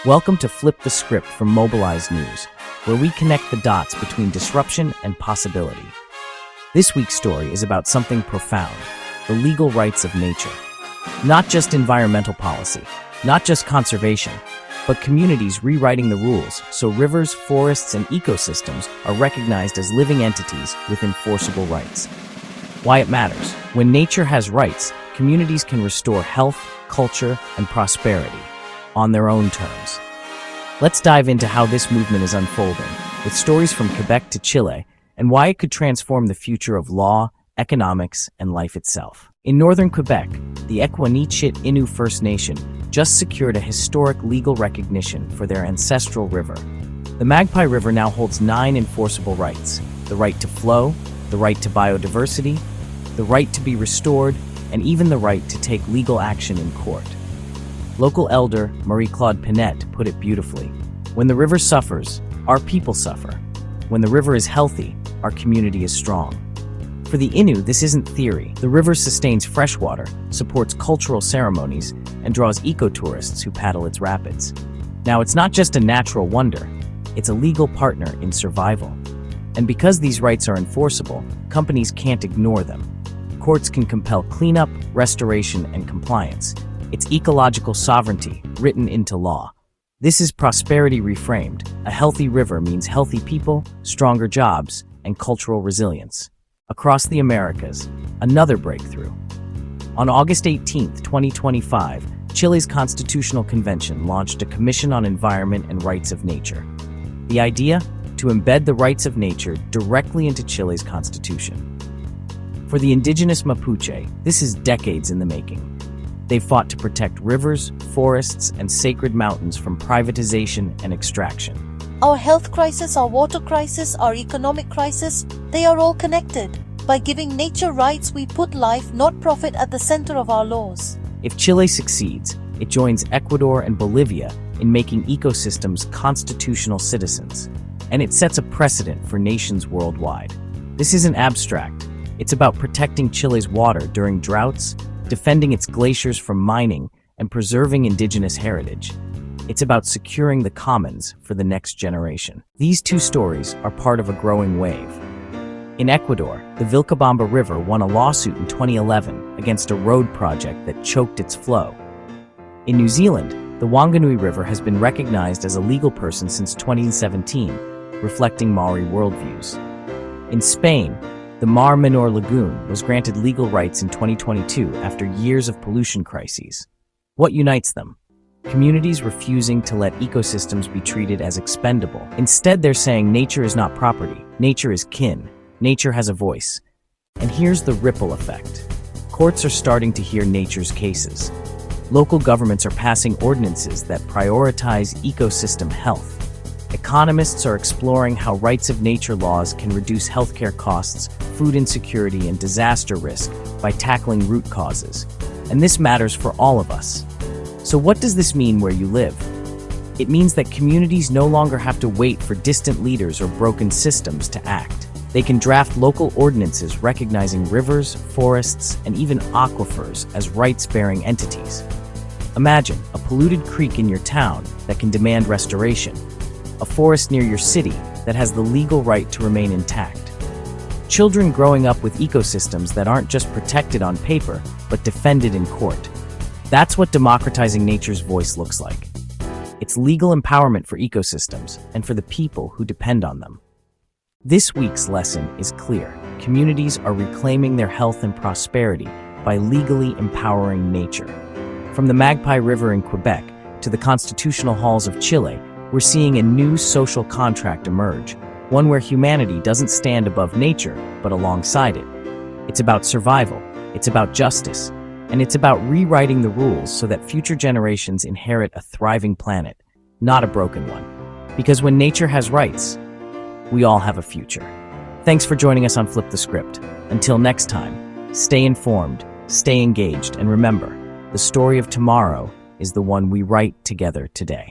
Welcome to Flip the Script from Mobilize News, where we connect the dots between disruption and possibility. This week's story is about something profound, the legal rights of nature. Not just environmental policy, not just conservation, but communities rewriting the rules so rivers, forests, and ecosystems are recognized as living entities with enforceable rights. Why it matters. When nature has rights, communities can restore health, culture, and prosperity on their own terms. Let's dive into how this movement is unfolding, with stories from Quebec to Chile, and why it could transform the future of law, economics, and life itself. In northern Quebec, the Equanichit Innu First Nation just secured a historic legal recognition for their ancestral river. The Magpie River now holds 9 enforceable rights: the right to flow, the right to biodiversity, the right to be restored, and even the right to take legal action in court. Local elder Marie-Claude Pinette put it beautifully. When the river suffers, our people suffer. When the river is healthy, our community is strong. For the Innu, this isn't theory. The river sustains fresh water, supports cultural ceremonies, and draws ecotourists who paddle its rapids. Now, it's not just a natural wonder, it's a legal partner in survival. And because these rights are enforceable, companies can't ignore them. Courts can compel cleanup, restoration, and compliance. It's ecological sovereignty written into law. This is prosperity reframed. A healthy river means healthy people, stronger jobs, and cultural resilience. Across the Americas, another breakthrough. On August 18, 2025, Chile's Constitutional Convention launched a Commission on Environment and Rights of Nature. The idea? To embed the rights of nature directly into Chile's constitution. For the indigenous Mapuche, this is decades in the making. They've fought to protect rivers, forests, and sacred mountains from privatization and extraction. Our health crisis, our water crisis, our economic crisis, they are all connected. By giving nature rights, we put life, not profit, at the center of our laws. If Chile succeeds, it joins Ecuador and Bolivia in making ecosystems constitutional citizens. And it sets a precedent for nations worldwide. This isn't abstract. It's about protecting Chile's water during droughts, defending its glaciers from mining, and preserving indigenous heritage. It's about securing the commons for the next generation. These two stories are part of a growing wave. In Ecuador, the Vilcabamba River won a lawsuit in 2011 against a road project that choked its flow. In New Zealand, the Wanganui River has been recognized as a legal person since 2017, reflecting Maori worldviews. In Spain, the Mar Menor Lagoon was granted legal rights in 2022 after years of pollution crises. What unites them? Communities refusing to let ecosystems be treated as expendable. Instead, they're saying nature is not property, nature is kin, nature has a voice. And here's the ripple effect. Courts are starting to hear nature's cases. Local governments are passing ordinances that prioritize ecosystem health. Economists are exploring how rights of nature laws can reduce healthcare costs, food insecurity, and disaster risk by tackling root causes. And this matters for all of us. So what does this mean where you live? It means that communities no longer have to wait for distant leaders or broken systems to act. They can draft local ordinances recognizing rivers, forests, and even aquifers as rights-bearing entities. Imagine a polluted creek in your town that can demand restoration. A forest near your city that has the legal right to remain intact. Children growing up with ecosystems that aren't just protected on paper, but defended in court. That's what democratizing nature's voice looks like. It's legal empowerment for ecosystems and for the people who depend on them. This week's lesson is clear. Communities are reclaiming their health and prosperity by legally empowering nature. From the Magpie River in Quebec to the constitutional halls of Chile, we're seeing a new social contract emerge, one where humanity doesn't stand above nature, but alongside it. It's about survival, it's about justice, and it's about rewriting the rules so that future generations inherit a thriving planet, not a broken one. Because when nature has rights, we all have a future. Thanks for joining us on Flip the Script. Until next time, stay informed, stay engaged, and remember, the story of tomorrow is the one we write together today.